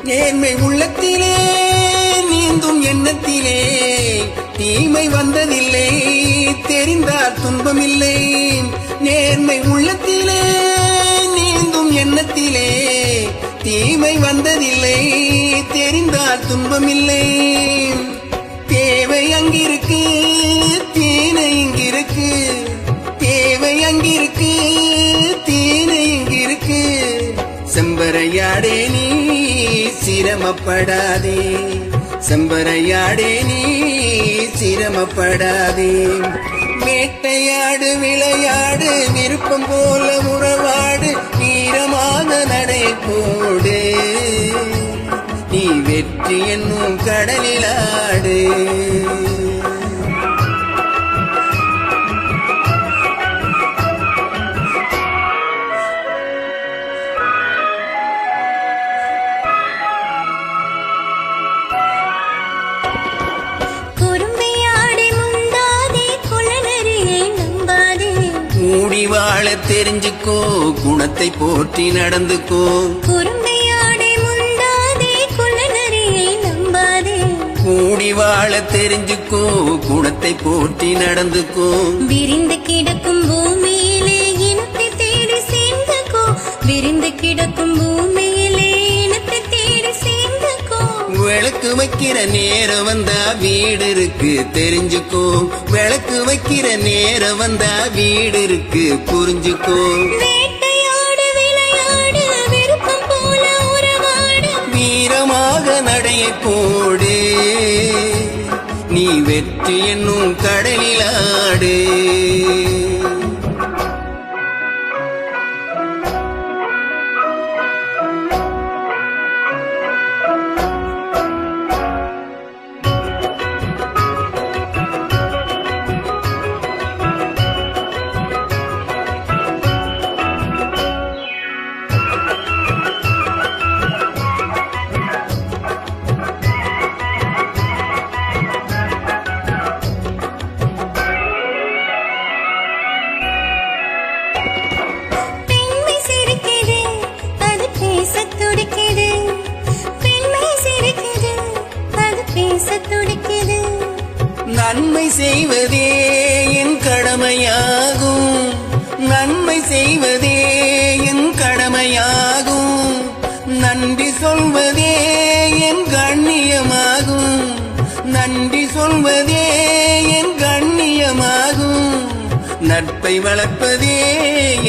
நேர்மை உள்ளத்திலே நீந்தும் எண்ணத்திலே தீமை வந்ததில்லை, தெரிந்தால் துன்பமில்லை. நேர்மை உள்ளத்திலே நீந்தும் எண்ணத்திலே தீமை வந்ததில்லை, தெரிந்தால் துன்பமில்லை. தேவை அங்கிருக்கு, தீனை இங்கிருக்கு. தேவை அங்கிருக்கு, தீனை இங்கிருக்கு. செம்பரையாடே நீ சிரமப்படாதே, செம்பரையாடே நீ சிரமப்படாதே. வேட்டையாடு விளையாடு, விருப்பம் போல உறவாடு, வீரமாக நடை போடு. நீ வெற்றி என்னும் கடலிலாடு. கூடி வாழ தெரிஞ்சுக்கோ, குணத்தை போற்றி நடந்துக்கோ. குறும்பையாடை முந்தாதே, குலநரியை நம்பாதே. கூடி வாழ தெரிஞ்சுக்கோ, குணத்தை போற்றி நடந்துக்கோ. விரிந்து கிடக்கும் பூமியிலே இனத்தை தேடி சேர்ந்துக்கோ, விரிந்து கிடக்கும் பூமியிலே இனத்தை தேடி சேர்ந்துக்கோ. விளக்கு வைக்கிற நேரம் வந்தா வீடு இருக்கு தெரிஞ்சுக்கோ, விளக்கு வைக்கிற நேரம் வந்தா வீடு இருக்கு புரிஞ்சுக்கோ. வேட்டையாடு விளையாடு, விருப்பம் போல உறவாடு, வீரமாக நடைய போடு. நீ வெற்றி என்னும் கடலிலாடு. நன்மை செய்வதே என் கடமையாகும், நன்மை செய்வதே என் கடமையாகும். நன்றி சொல்வதே என் கண்ணியமாகும், நன்றி சொல்வதே என் கண்ணியமாகும். நட்பை வளர்ப்பதே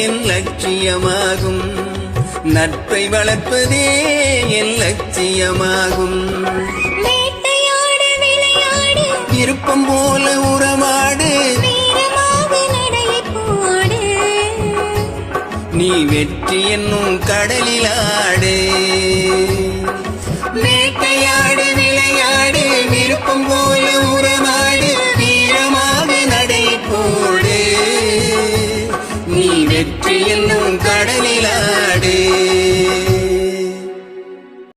என் லட்சியமாகும், நட்பை வளர்ப்பதே என் லட்சியமாகும். விருப்பம் போல உறவாடு, வீரமாக நடை போடு. நீ வெற்றி என்னும் கடலிலாடு.